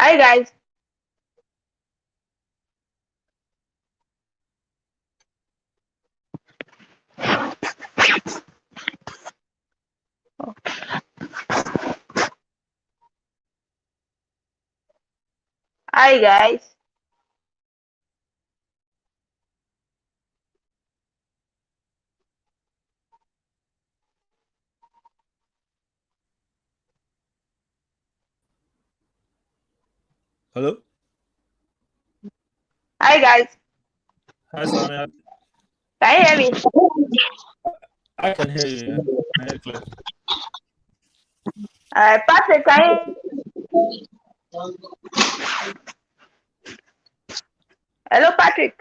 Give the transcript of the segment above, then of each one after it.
Hi guys. Hi guys. Hello? Hi guys. Hi, Samia. Can you hear me? I can hear you, yeah? I hear you clear. Patrick, can you? Hello, Patrick.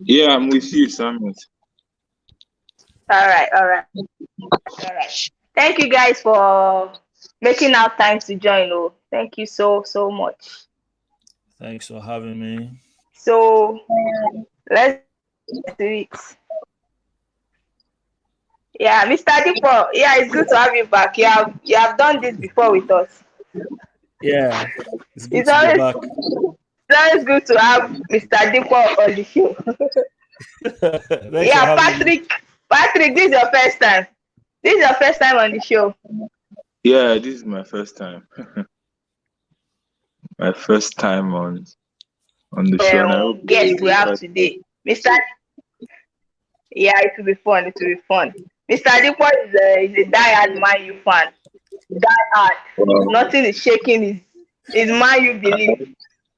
Yeah, I'm with you, Samuel. All right. Thank you guys for making out time to join. Oh, thank you so much. Thanks for having me. So let's do it. Yeah, Mr. Dipo. Yeah, it's good to have you back. You have done this before with us. Yeah, it's good It's to be always back. it's always good to have Mr. Dipo on the show. Thanks for Yeah, having me. Patrick, this is your first time. This is your first time on the show. Yeah, this is my first time. My first time on the show, and I hope this Guest will we be have quite today, Mr. Yeah, it will be fun. It will be fun. Mr. Dipo is a die-hard Man U fan. Die-hard. wow. Nothing is shaking his Man U belief.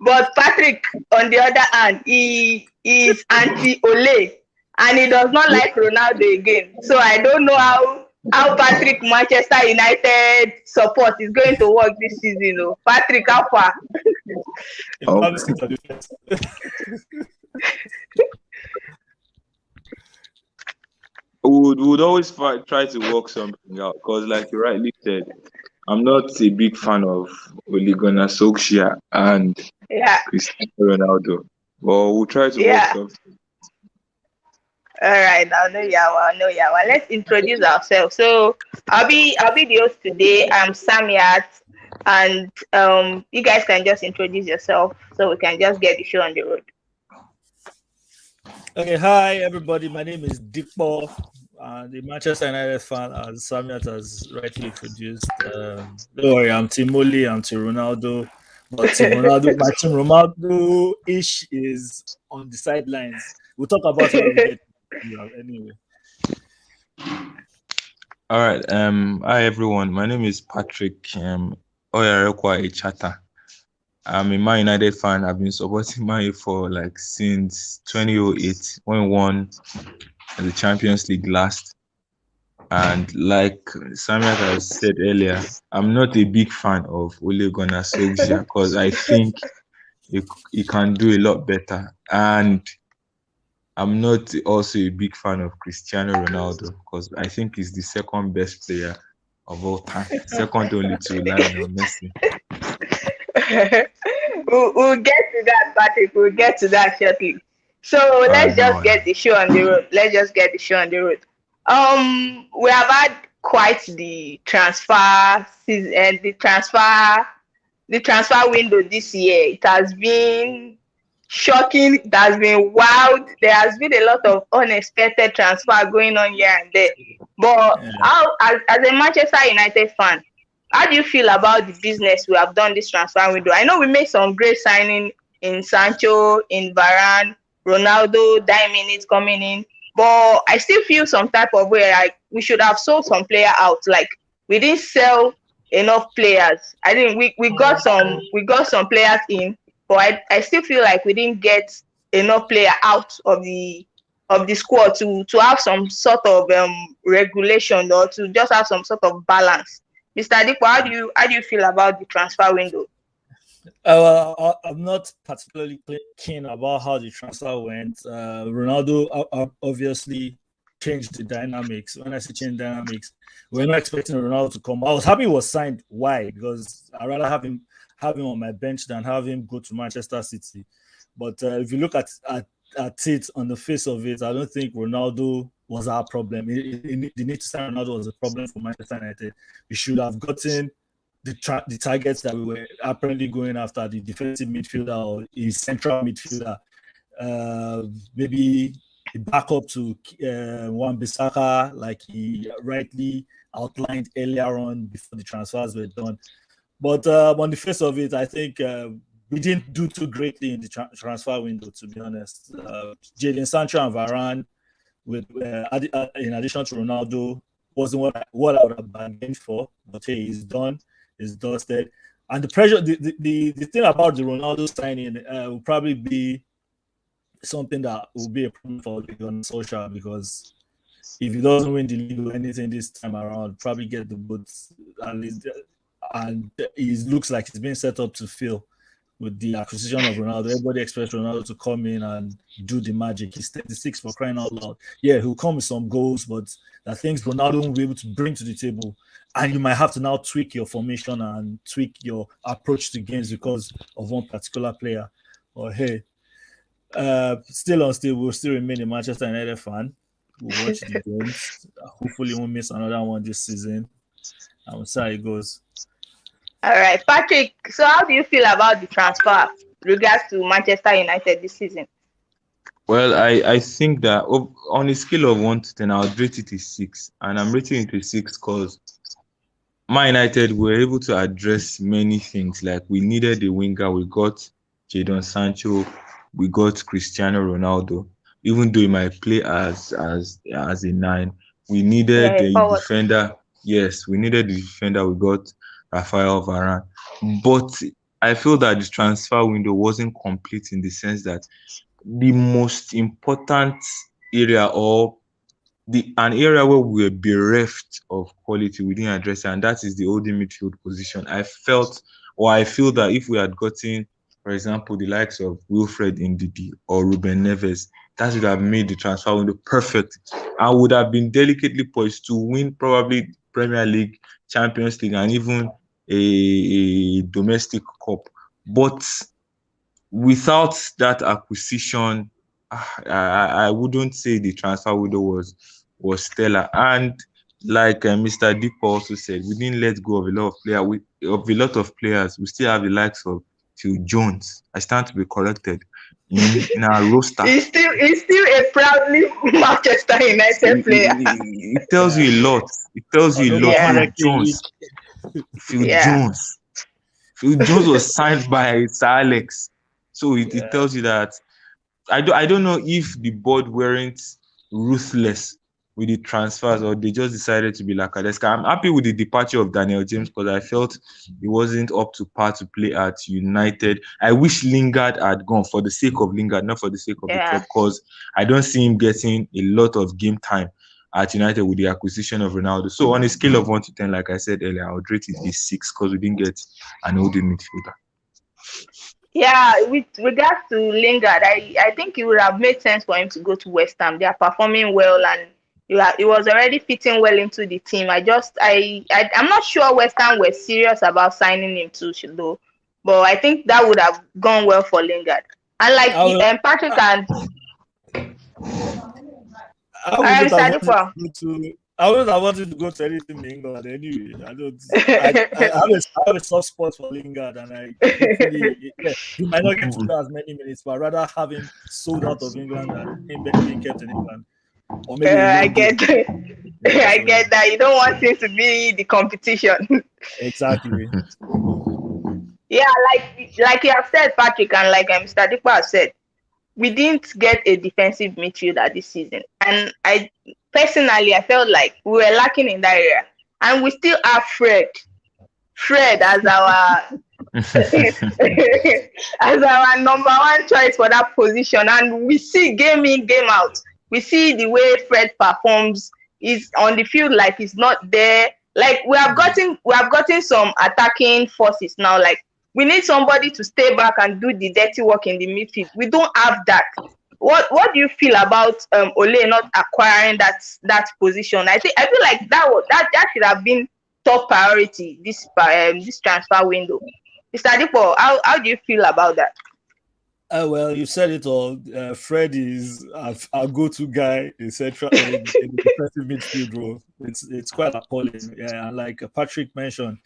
But Patrick, on the other hand, he is anti-Ole, and he does not Yeah. like Ronaldo again. So I don't know how Patrick Manchester United support is going to work this season. Oh. Patrick, how far? You Um, probably sit on the fence. we would always try to work something out because, like you rightly said, I'm not a big fan of Ole Gunnar Solskjaer and Yeah, Cristiano Ronaldo, but we'll try to work yeah. something. All right, I know Yawa. Let's introduce ourselves. So I'll be the host today. I'm Samiat, and you guys can just introduce yourself so we can just get the show on the road. Okay, hi everybody. My name is Dipo. The Manchester United fan, as Samiat has rightly introduced. Don't worry, I'm Team Ole, I'm Team Ronaldo. But Team Ronaldo, my Team Ronaldo-ish is on the sidelines. We'll talk about it when we get anyway. All right. Hi everyone. My name is Patrick. Oyarekwa Echata. I'm a Man United fan. I've been supporting Man U for like since 2008 when we won the Champions League last. And like Samuel has said earlier, I'm not a big fan of Ole Gunnar Solskjaer because I think he can do a lot better. And I'm not also a big fan of Cristiano Ronaldo because I think he's the second best player of all time, second only to Lionel Messi. We'll get to that, Patrick. We'll get to that shortly. So All right, let's no just worries. get the show on the road. We have had quite the transfer season, the transfer window this year. It has been shocking. It has been wild. There has been a lot of unexpected transfer going on here and there. But Yeah. how, as a Manchester United fan, how do you feel about the business we have done this transfer window? I know we made some great signing in Sancho, in Varane, Ronaldo, 9 minutes coming in, but I still feel some type of way like we should have sold some player out. Like we didn't sell enough players. I think we got some players in, but I still feel like we didn't get enough player out of the squad to have some sort of regulation or to just have some sort of balance. Mr. Adipo, how do you feel about the transfer window? I'm not particularly keen about how the transfer went. Ronaldo obviously changed the dynamics. When I say change dynamics, we're not expecting Ronaldo to come. I was happy he was signed. Why? Because I'd rather have him on my bench than have him go to Manchester City. But if you look at it on the face of it, I don't think Ronaldo was our problem. The need to sign Ronaldo was a problem for Manchester United. We should have gotten the targets that we were apparently going after, the defensive midfielder or a central midfielder, maybe a backup to Wan-Bissaka, like he rightly outlined earlier on before the transfers were done. But on the face of it, I think we didn't do too greatly in the transfer window, to be honest. Jadon Sancho and Varane, in addition to Ronaldo, wasn't what I would have bargained for. But hey, he's done. He's dusted. And the pressure, the thing about the Ronaldo signing will probably be something that will be a problem for on social, because if he doesn't win the league or anything this time around, probably get the boots at least. And it looks like it's been set up to fail with the acquisition of Ronaldo. Everybody expects Ronaldo to come in and do the magic. He's 36, for crying out loud. Yeah, he'll come with some goals, but the things Ronaldo won't be able to bring to the table. And you might have to now tweak your formation and tweak your approach to games because of one particular player. Or hey, we'll still remain a Manchester United fan. We'll watch the games. Hopefully, we won't miss another one this season. And we'll see how it goes. All right, Patrick. So, how do you feel about the transfer regards to Manchester United this season? Well, I think that on a scale of 1 to 10, I would rate it a 6, and I'm rating it a 6 because Man United were able to address many things. Like we needed a winger, we got Jadon Sancho, we got Cristiano Ronaldo. Even though he might play as a 9, we needed a defender. Yes, we needed the defender. We got Rafael Varane. But I feel that the transfer window wasn't complete in the sense that the most important area, or an area where we were bereft of quality, we didn't address it, and that is the holding midfield position. I feel that if we had gotten, for example, the likes of Wilfred Ndidi or Ruben Neves, that would have made the transfer window perfect and would have been delicately poised to win probably Premier League, Champions League, and even a domestic cup. But without that acquisition, I wouldn't say the transfer window was stellar. And like Mr. Deepa also said, we didn't let go of a lot of players. We still have the likes of Phil Jones. I stand to be corrected in our roster. He's still a proudly Manchester United player. It tells you a lot. Yeah. Phil Jones was signed by Sir Alex. So it tells you that I don't know if the board weren't ruthless with the transfers or they just decided to be lackadaisical. I'm happy with the departure of Daniel James because I felt he wasn't up to par to play at United. I wish Lingard had gone for the sake of Lingard, not for the sake of the club, because I don't see him getting a lot of game time at United with the acquisition of Ronaldo. So on a scale of 1 to 10, like I said earlier, I would rate it a 6 because we didn't get an holding midfielder. Yeah, with regards to Lingard, I think it would have made sense for him to go to West Ham. They are performing well and it was already fitting well into the team. I'm not sure West Ham were serious about signing him too, though. But I think that would have gone well for Lingard. And like Patrick and I wouldn't have wanted to go to anything in England anyway. I have a soft spot for Lingard, and he might not get to play as many minutes, but I'd rather have him sold out of England than him being kept in England. Or maybe I get that. You don't want him to be the competition. Exactly. Yeah, like you have said, Patrick, and like Mr. Deepa has said, we didn't get a defensive midfielder this season. And I felt like we were lacking in that area. And we still have Fred as our as our number one choice for that position. And we see game in, game out. We see the way Fred performs. He's on the field like he's not there. Like we have gotten some attacking forces now. Like we need somebody to stay back and do the dirty work in the midfield. We don't have that. What do you feel about Ole not acquiring that position? I feel like that should have been top priority this transfer window. Mr. Deepa, how do you feel about that? Well, you said it all. Fred is our go-to guy in the defensive midfield role. It's quite appalling. Yeah, and like Patrick mentioned,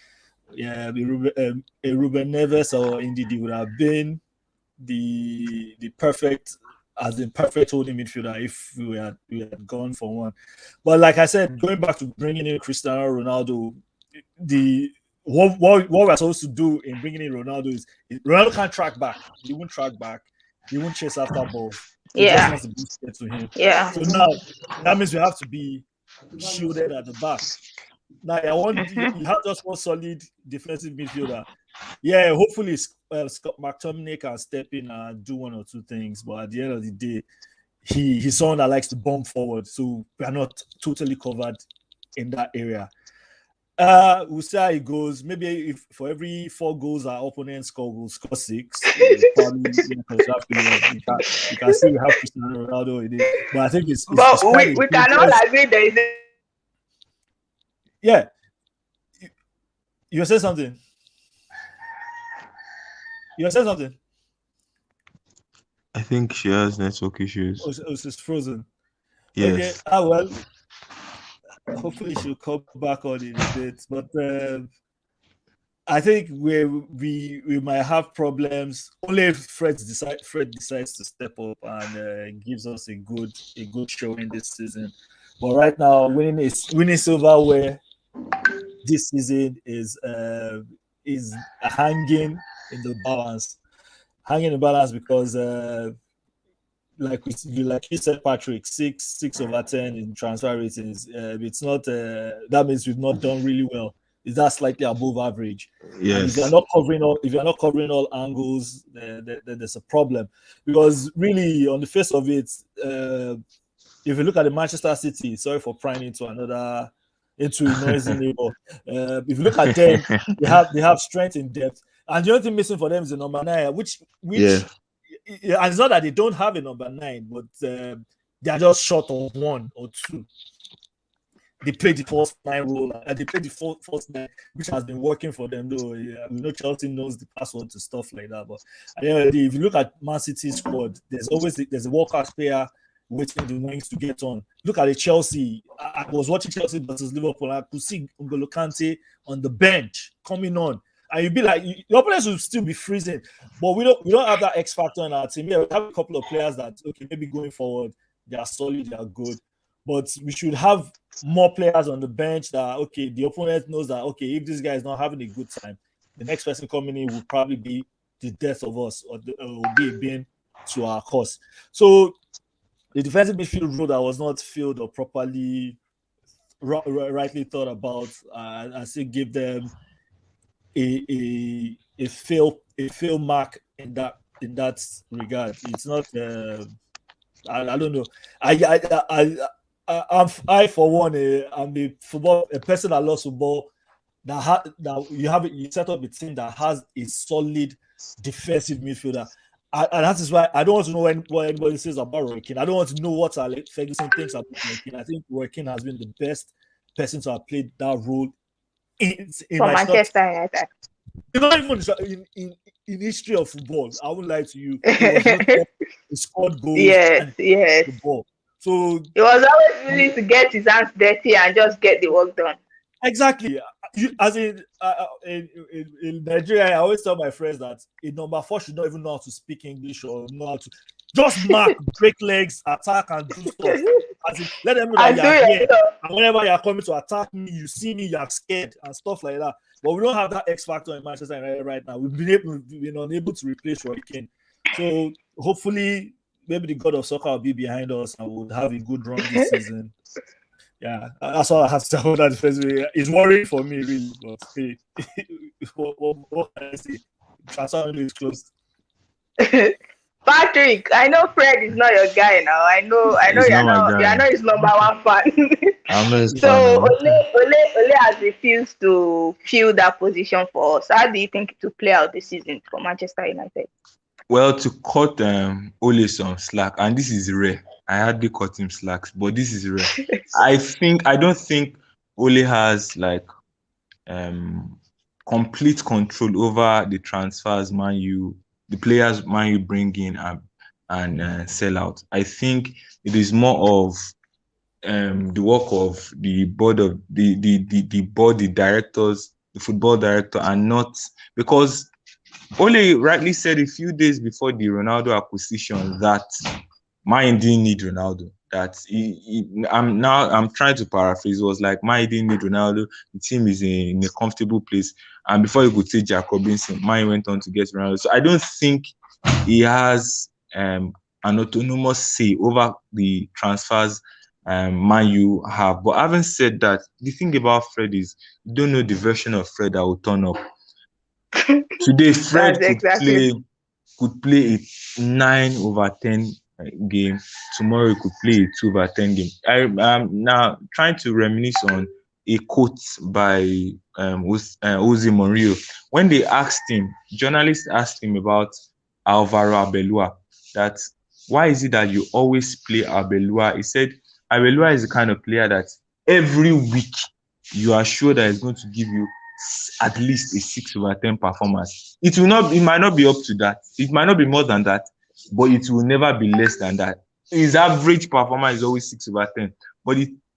yeah, a Ruben Neves or Ndidi would have been the perfect, as in perfect holding midfielder if we had gone for one. But like I said, going back to bringing in Cristiano Ronaldo, the what we're supposed to do in bringing in Ronaldo is Ronaldo can't track back. He won't track back. He won't chase after balls. He just Yeah. wants the ball to get to him. Yeah. So now that means we have to be shielded at the back. Now I want you have just one solid defensive midfielder. Yeah, hopefully Scott McTominay can step in and do one or two things. But at the end of the day, he's someone that likes to bomb forward, so we are not totally covered in that area. We'll see how it goes. Maybe if for every 4 goals our opponent score, we'll score 6. Probably, you can see we have Cristiano Ronaldo in it, but I think it's quite we can all agree there is. Yeah, you said something. You said something. I think she has network issues. Oh, she's frozen. Yes. Okay. Well. Hopefully she'll come back on in a bit, but I think we might have problems only if Fred decides to step up and gives us a good showing this season. But right now, winning silverware this season is hanging in the balance, because like you said, Patrick, 6/10 in transfer ratings. It's not that means we've not done really well. Is that slightly above average? Yes. And if you're not covering all angles, then there's a problem. Because really, on the face of it, if you look at the Manchester City, sorry for prying into a noisy neighbor. If you look at them, they have strength in depth, and the only thing missing for them is the number 9, which. Yeah. And it's not that they don't have a number 9, but they are just short of 1 or 2. They play the first 9 role, and they play the first 9, which has been working for them. Though we know Chelsea knows the password to stuff like that. But at the end of the day, if you look at Man City's squad, there's a world-class player waiting the wings to get on. Look at the Chelsea. I was watching Chelsea versus Liverpool. I could see N'Golo Kante on the bench coming on. And you'd be like, your opponents will still be freezing, but we don't have that X factor in our team. Yeah, we have a couple of players that maybe going forward they are solid, they are good, but we should have more players on the bench that the opponent knows that if this guy is not having a good time, the next person coming in will probably be the death of us or will be a bane to our cause. So the defensive midfield role that was not filled or properly rightly thought about, I still give them a fail mark in that regard. It's not I don't know. I for one I'm a person that loves football that you set up a team that has a solid defensive midfielder. And that is why I don't want to know what anybody says about Roy Keane. I don't want to know what Alex Ferguson thinks about Roy Keane. I think Roy Keane has been the best person to have played that role for Manchester United. Not even in history of football. I won't lie to you. He scored goals. Yes. The ball. So he was always willing to get his hands dirty and just get the work done. Exactly. As in Nigeria, I always tell my friends that a number 4 should not even know how to speak English or know how to just mark, break legs, attack, and do stuff. As in, let them know that you're here. And whenever you're coming to attack me, you see me, you're scared and stuff like that. But we don't have that X factor in Manchester United right now. We've been unable to replace Roy Keane. So hopefully, maybe the God of soccer will be behind us and we'll have a good run this season. Yeah, that's all I have to say about that defensively. It's worrying for me, really. But hey, what can I say? Transfer window is closed. Patrick, I know Fred is not your guy now. I know you're not his number 1 fan. I'm not his so fan. Ole has refused to fill that position for us. How do you think it will play out this season for Manchester United? Well, to cut Ole some slack, and this is rare. I hardly cut him slacks, but this is rare. I don't think Ole has complete control over the transfers the players Man U bring in and sell out. I think it is more of the work of the board of the directors the football director and not because Ole rightly said a few days before the Ronaldo acquisition that Man didn't need Ronaldo. That I'm trying to paraphrase. It was like Man didn't need Ronaldo. The team is in a comfortable place. And before you could say Jack Robinson, Man went on to get Ronaldo. So I don't think he has an autonomous say over the transfers Man you have. But having said that, the thing about Fred is you don't know the version of Fred that will turn up. Today, Fred could play a 9/10 game. Tomorrow, he could play a 2/10 game. I'm now trying to reminisce on a quote by Jose Mourinho. When they asked him, journalists asked him about Alvaro Arbeloa, that why is it that you always play Arbeloa? He said, Arbeloa is the kind of player that every week you are sure that he's going to give you at least a 6/10 performance. It might not be up to that. It might not be more than that, but it will never be less than that. His average performance is always 6/10.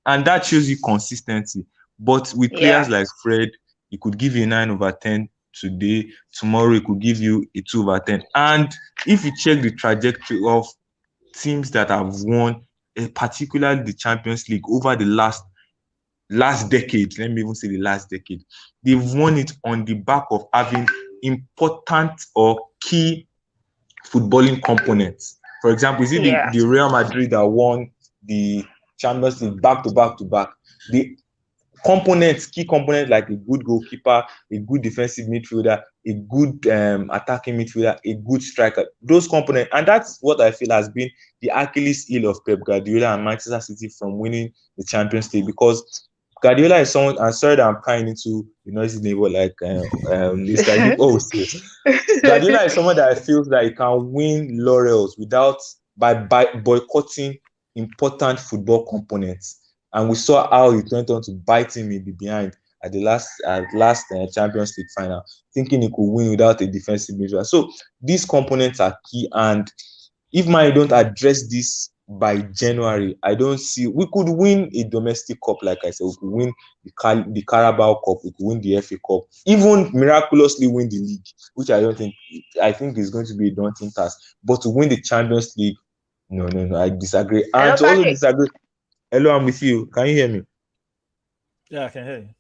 And that shows you consistency. But with players like Fred, he could give you a 9/10 today. Tomorrow, he could give you a 2/10. And if you check the trajectory of teams that have won, particularly the Champions League over the last decade, let me even say the last decade, they've won it on the back of having important or key footballing components. For example, is it the Real Madrid that won the Champions League back to back? The key components like a good goalkeeper, a good defensive midfielder, a good attacking midfielder, a good striker, those components. And that's what I feel has been the Achilles heel of Pep Guardiola and Manchester City from winning the Champions League, because Guardiola is someone, I'm sorry that I'm kind into the noisy neighbor like this guy. Guardiola is someone that I feel that he can win laurels by boycotting important football components. And we saw how it went on to bite him in the behind at the last Champions League final, thinking he could win without a defensive midfielder. So these components are key, and if Man don't address this by January, I don't see. We could win a domestic cup, like I said. We could win the Carabao Cup. We could win the FA Cup. Even miraculously win the league, which I think is going to be a daunting task. But to win the Champions League, no, I disagree. And to also disagree. Hello, I'm with you. Can you hear me? Yeah, I can hear you.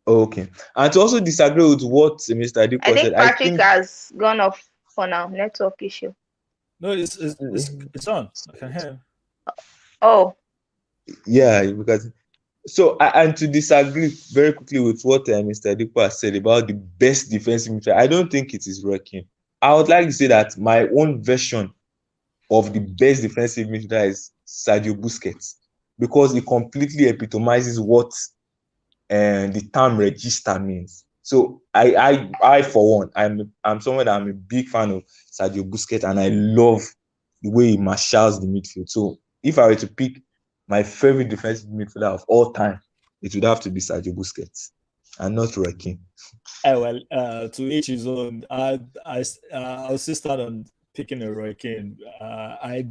Okay. And to also disagree with what Mr. Adepo said, I think Patrick has gone off for now. Network issue. No, it's on. I can hear you. Oh. Yeah, because so and to disagree very quickly with what Mr. Adepo has said about the best defensive midfielder, I don't think it is working. I would like to say that my own version of the best defensive midfielder is Sergio Busquets, because it completely epitomizes what the term register means. So I for one, I'm someone that I'm a big fan of Sergio Busquets, and I love the way he marshals the midfield. So if I were to pick my favorite defensive midfielder of all time, it would have to be Sergio Busquets and not Roy Keane. To each his own. I'll still start on picking a Roy Keane. I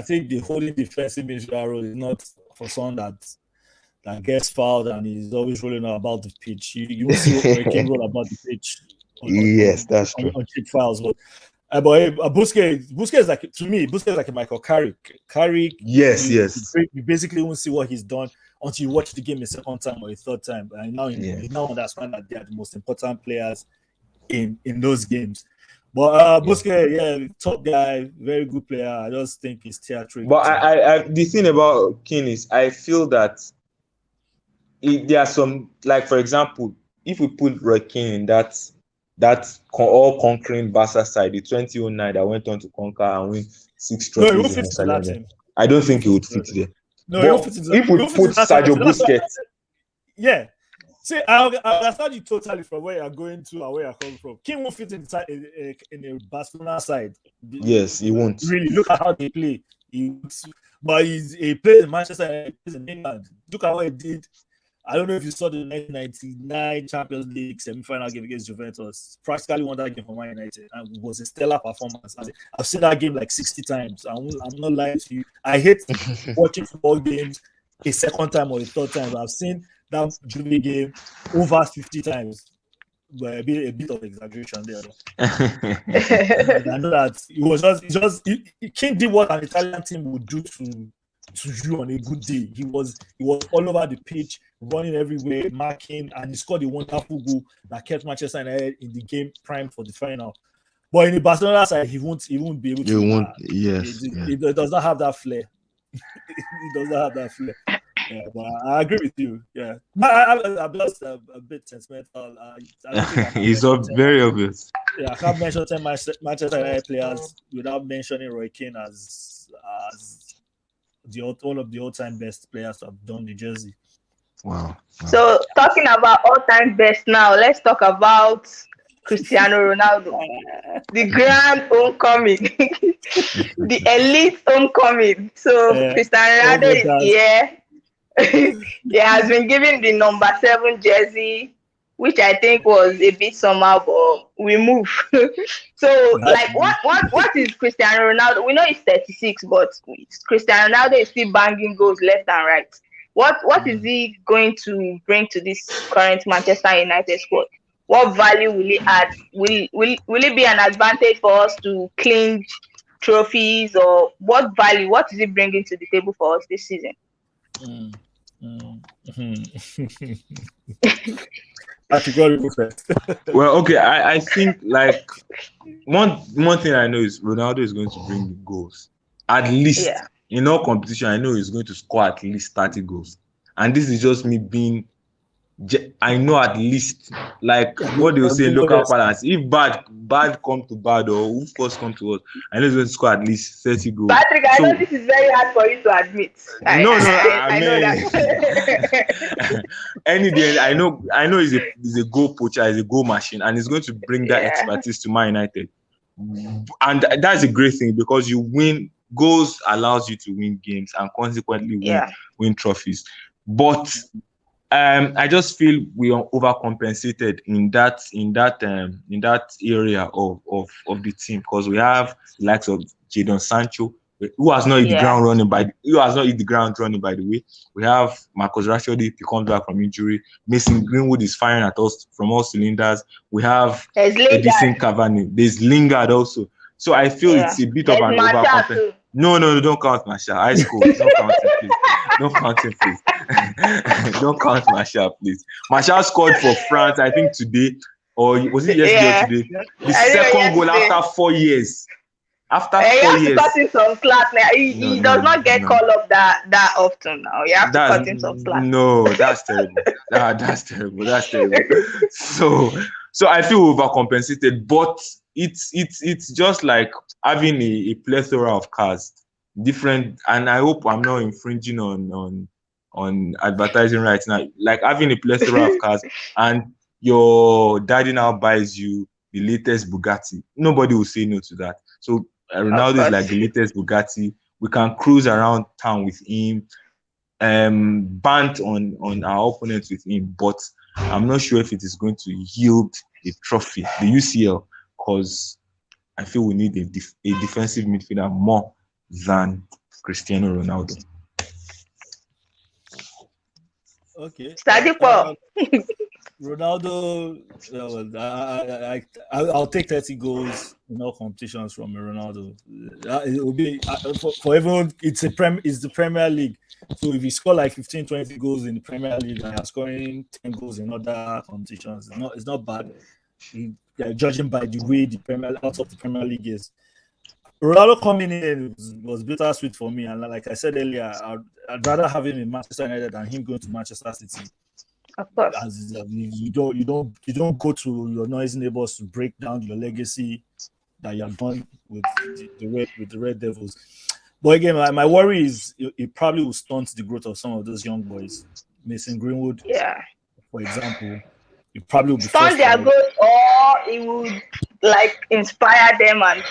think the holding defensive midfielder role is not for someone that gets fouled and is always rolling about the pitch. You will see Roy Keane roll about the pitch. That's true. On cheap fouls, but Busquets is like, to me, Busquets is like a Michael Carrick. Yes. You basically won't see what he's done until you watch the game a second time or a third time. And now you now understand that they are the most important players in those games. But Busquets, top guy, very good player. I just think he's theatrical. But I the thing about Keane is I feel that there are some, like for example, if we put Roy Keane in that all-conquering Barca side, the 2009 that went on to conquer and win 6 trophies in Barcelona, I don't think he would fit there. No, but if we put Sergio Busquets, yeah. See, I understand you totally from where you're going to and where you're coming from. Keane won't fit in a Barcelona side. Yes, he won't. Really, look at how they play. He plays in Manchester United, he plays in England. Look at what he did. I don't know if you saw the 1999 Champions League semi-final game against Juventus. Practically won that game for Man United, and it was a stellar performance. I've seen that game like 60 times. I'm not lying to you. I hate watching football games a second time or a third time. I've seen that Juve game over 50 times. a bit of exaggeration there. I know that King did what an Italian team would do to you on a good day. He was all over the pitch, running everywhere, marking, and he scored a wonderful goal that kept Manchester United in the game prime for the final. But in the Barcelona side, he won't be able to. It does not have that flair. It does not have that flair. Yeah, but I agree with you. Yeah, I'm just a bit sentimental. It's very obvious. Yeah, I can't mention 10 Manchester United players without mentioning Roy Keane as one of the all-time best players to have done the jersey. Wow. So talking about all-time best now, let's talk about Cristiano Ronaldo, the grand homecoming, the elite homecoming. So Cristiano Ronaldo is here. He has been given the number 7 jersey, which I think was a bit somehow, but we move. So, like, what is Cristiano Ronaldo? We know he's 36, but Cristiano Ronaldo is still banging goals left and right. What is he going to bring to this current Manchester United squad? What value will he add? Will it be an advantage for us to clinch trophies, or what value? What is he bringing to the table for us this season? Well, okay, I think like one thing I know is Ronaldo is going to bring the goals. At least in all competition, I know he's going to score at least 30 goals. And this is just me being, I know at least, like what they will say in local balance, if bad come to bad, or who first come to us, I know he's going to score at least 30 goals. Patrick, I know this is very hard for you to admit. I know that. Any day, I know he's a goal poacher, he's a goal machine, and he's going to bring that expertise to Man United. And that's a great thing, because you win, goals allows you to win games and consequently win trophies. But I just feel we are overcompensated in that area of the team, because we have the likes of Jadon Sancho, who has not hit the ground running by the way. We have Marcus Rashford, if he comes back from injury. Mason Greenwood is firing at us from all cylinders. We have Edison Cavani. There's Lingard also. So I feel it's a bit of an overcompensation. No, don't count Martial. High school. Don't count him, please. Don't count him, please. Don't count Martial, please. Martial scored for France, I think today, or was it yesterday or today? The second goal after 4 years. After 4 years. Cut him some slack now. He does not get called up that often now. You have to cut him some slack. No, that's terrible. That's terrible. That's terrible. So I feel overcompensated, but it's just like having a plethora of cars, different, and I hope I'm not infringing on advertising rights now. Like having a plethora of cars, and your daddy now buys you the latest Bugatti. Nobody will say no to that. So Ronaldo is like the latest Bugatti. We can cruise around town with him, bant on our opponents with him, but I'm not sure if it is going to yield a trophy, the UCL, because I feel we need a defensive midfielder more than Cristiano Ronaldo. Okay. Ronaldo, I'll take 30 goals in all competitions from Ronaldo. It will be for everyone. It's the Premier League. So if you score like 15, 20 goals in the Premier League and you're scoring 10 goals in other competitions, it's not bad. Judging by the way out of the Premier League is. Ronaldo coming in was bittersweet for me, and like I said earlier, I'd rather have him in Manchester United than him going to Manchester City. Of course, you don't go to your noisy neighbors to break down your legacy that you have done with the Red Devils. But again, my worry is it probably will stunt the growth of some of those young boys. Mason Greenwood, for example, it probably will be stunt their growth, or it would like inspire them and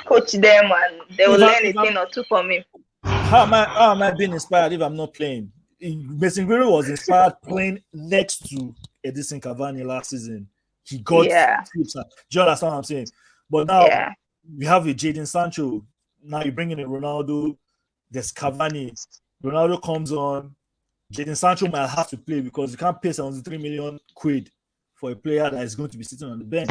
coach them, and they will learn a thing or two from him. How am I being inspired if I'm not playing? Mason Greenwood was inspired playing next to Edison Cavani last season. He got tips. Do you understand what I'm saying? But now we have a Jadon Sancho. Now you bring in a Ronaldo. There's Cavani. Ronaldo comes on. Jadon Sancho might have to play because you can't pay 73 million quid for a player that is going to be sitting on the bench,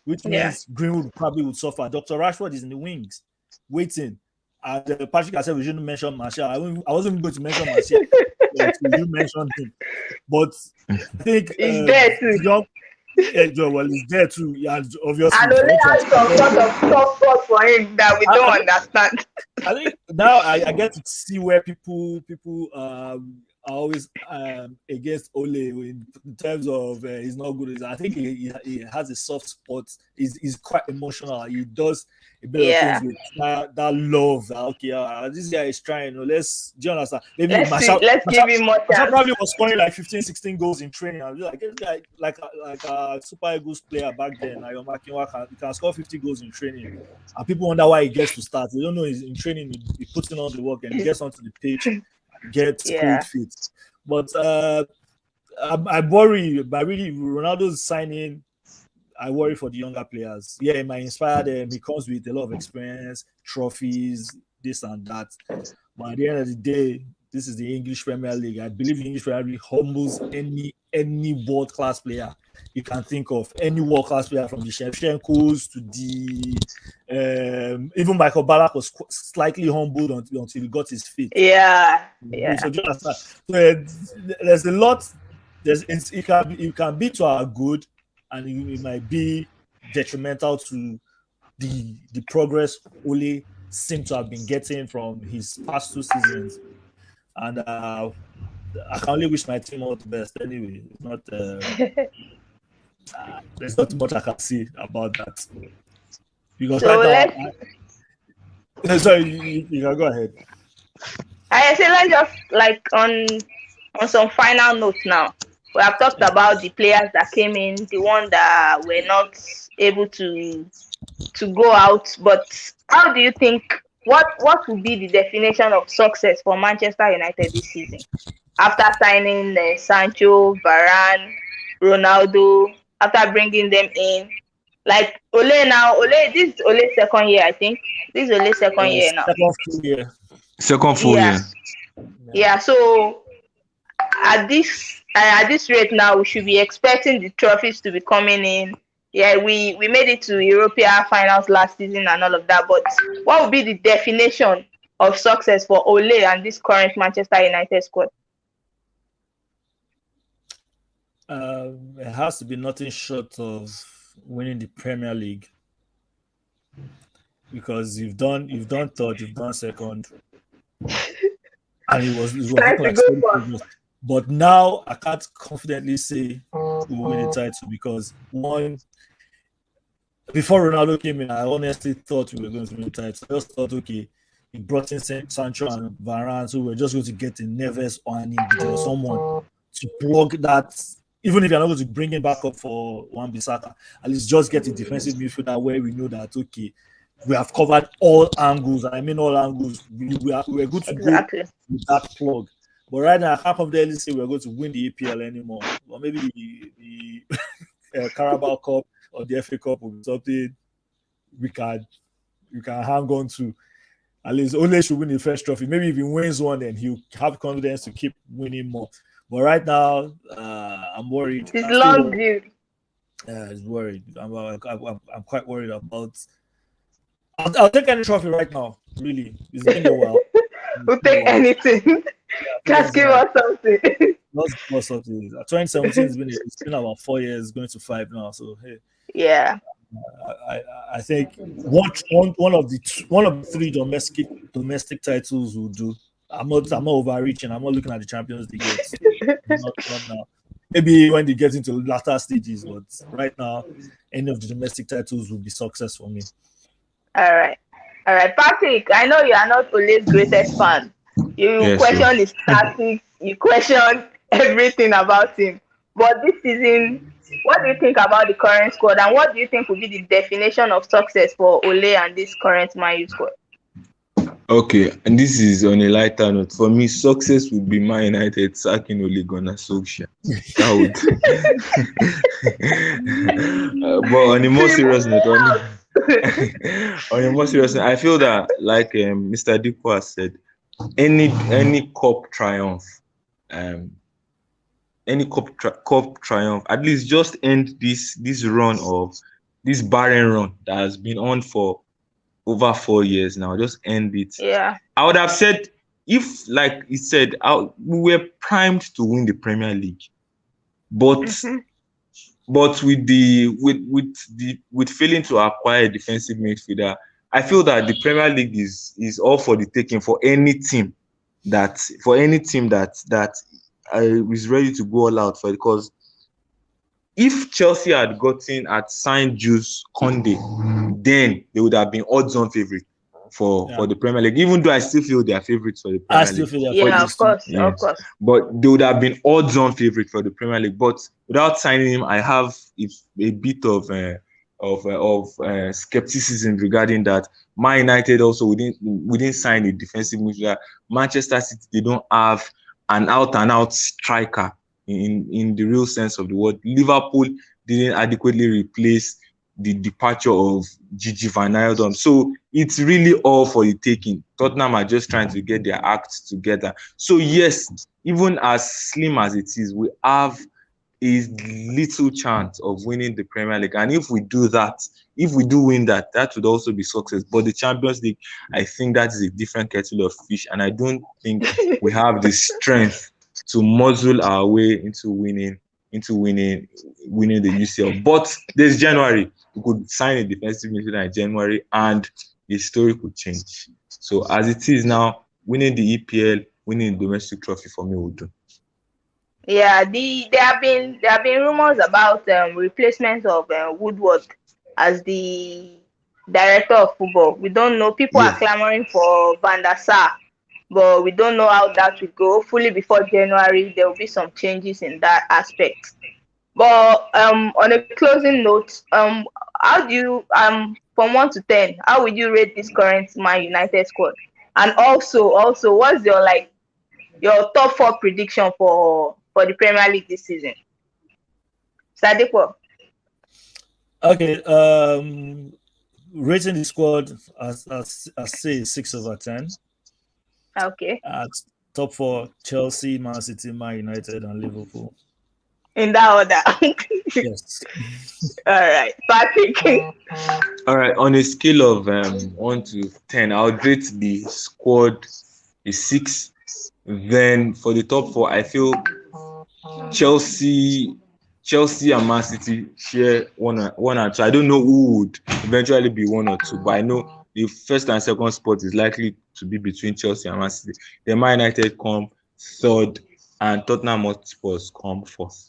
which Yeah. means Greenwood probably would suffer. Dr. Rashford is in the wings, waiting. And Patrick, I said we shouldn't mention Martial. I wasn't even going to mention Martial until you mentioned him. But I think He's there too. well, he's there too. Yeah, obviously. And Ole has some sort of soft spot for him that we don't understand. I think now I get to see where people are always against Ole in terms of he's not good. I think he has a soft spot. He's quite emotional. He does a bit of things with that love. That, this guy is trying. Do you understand? Maybe let's give him more chance. Probably was scoring like 15, 16 goals in training. I was like a Super Eagles player back then. He can score 50 goals in training, and people wonder why he gets to start. They don't know he's in training. He puts in all the work and he gets onto the pitch, gets cold feet. But I worry. But really, Ronaldo's signing, I worry for the younger players. Yeah, it might inspire them. He comes with a lot of experience, trophies, this and that. But at the end of the day, this is the English Premier League. I believe the English Premier League humbles any world-class player you can think of. Any world-class player, from the Shevchenkos to the even Michael Ballack was slightly humbled until he got his feet. Yeah. So there's a lot. It can be to our good, and it might be detrimental to the progress Ole seemed to have been getting from his past 2 seasons. And I can only wish my team all the best. Anyway, it's not. There's not much I can see about that. Because so right now, sorry, you can go ahead. I say let's just like on some final notes now. We have talked about the players that came in, the one that were not able to go out. But how do you think? What would be the definition of success for Manchester United this season? After signing Sancho, Varane, Ronaldo, after bringing them in, like Ole now, this is Ole's second year, I think. This is Ole's second year now. Second full year. Yeah. So at this rate now, we should be expecting the trophies to be coming in. Yeah, we made it to European finals last season and all of that. But what would be the definition of success for Ole and this current Manchester United squad? It has to be nothing short of winning the Premier League, because you've done third, you've done second, and it was looking like steady. But now I can't confidently say we'll win the title, because one, before Ronaldo came in, I honestly thought we were going to win the title. I just thought, okay, he brought in Sancho and Varane, so we're just going to get a Neves or an India or someone to plug that. Even if you're not going to bring him back up for Wan-Bissaka, at least just get a defensive midfielder where we know that, okay, we have covered all angles. And I mean all angles. We're good to go with that plug. But right now, I can't confidently say we're going to win the EPL anymore. Or maybe the Carabao Cup or the FA Cup will be something we can hang on to. At least Ole should win the first trophy. Maybe if he wins one, then he'll have confidence to keep winning more. But right now, I'm worried. It's long view. It's worried. I'm quite worried about. I'll take any trophy right now. Really, it's been a while. We'll take anything. Just give us something. Let's give us something. 2017 it's been about 4 years, going to 5 now. So hey. Yeah. I think one of the 3 domestic titles will do. I'm not overreaching. I'm not looking at the Champions League yet. not now. Maybe when they get into latter stages, but right now, any of the domestic titles will be success for me. All right, Patrick. I know you are not Ole's greatest fan. You question his tactics. You question everything about him. But this season, what do you think about the current squad, and what do you think will be the definition of success for Ole and this current Man U squad? Okay, and this is on a lighter note. For me, success would be Man United sacking Ole Gunnar Solskjaer. That would. But on a more serious note, I feel that, like Mr. Dikko has said, any cup triumph, any cup triumph. At least just end this run of this barren run that has been on for over 4 years now. Just end it. Yeah. I would have said, if, like he said, we were primed to win the Premier League, but with failing to acquire a defensive midfielder, I feel that the Premier League is all for the taking for any team that is ready to go all out for it. Because if Chelsea had signed Jules Koundé, then they would have been odds-on favorite for the Premier League. Even though I still feel they are favorites for the Premier League. I still feel they're Yeah, favorites of course. But they would have been odds-on favorite for the Premier League. But without signing him, I have a bit of skepticism regarding that. Man United also, we didn't sign a defensive midfielder. Manchester City, they don't have an out-and-out striker in the real sense of the word. Liverpool didn't adequately replace the departure of Gigi Van Wijnaldum. So it's really all for the taking. Tottenham are just trying to get their act together. So yes, even as slim as it is, we have a little chance of winning the Premier League. And if we do win that would also be success. But the Champions League, I think that is a different kettle of fish. And I don't think we have the strength to muzzle our way into winning the UCL. But there's January. We could sign a defensive midfielder in January and the story could change. So as it is now, winning the EPL, winning the domestic trophy for me would do. Yeah, there have been rumors about replacement of Woodward as the director of football. We don't know. People are clamoring for Van der Sar, but we don't know how that will go. Hopefully before January, there will be some changes in that aspect. But on a closing note, how do you from 1 to 10, how would you rate this current Man United squad? And also, what's your top 4 prediction for the Premier League this season? Sadipo. Okay, rating the squad as say 6/10. Okay. At top 4, Chelsea, Man City, Man United, and Liverpool. In that order. Yes. All right, Patrick. All right, on a scale of 1 to 10, I would rate the squad a 6. Then for the top 4, I feel Chelsea and Man City share one and two. I don't know who would eventually be 1 or 2, but I know the first and second spot is likely to be between Chelsea and Man City. Then Man United come 3rd, and Tottenham Hotspurs come 4th.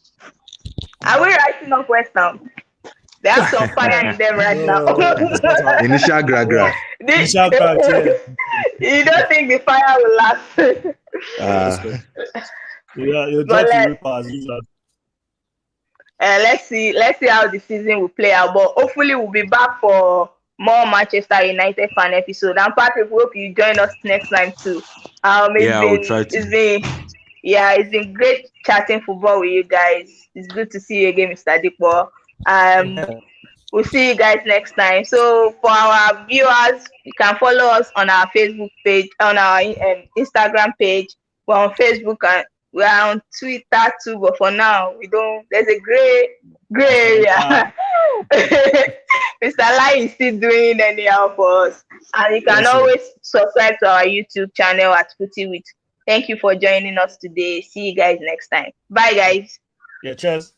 Are we writing up West Ham? They have some fire in them right now. Initial gra. Initial gra, yeah. You don't think the fire will last? You're just let's see how the season will play out. But hopefully we'll be back for more Manchester United fan episode. And Patrick, we hope you join us next time too. We'll try to. It's been great chatting football with you guys. It's good to see you again, Mr. Dipo. We'll see you guys next time. So for our viewers, you can follow us on our Facebook page, on our Instagram page. We're on Facebook and we're on Twitter too. But for now, there's a gray area. Mr. Lai is still doing anyhow for us. And you can always subscribe to our YouTube channel at Footy With. Thank you for joining us today. See you guys next time. Bye, guys. Yeah, cheers.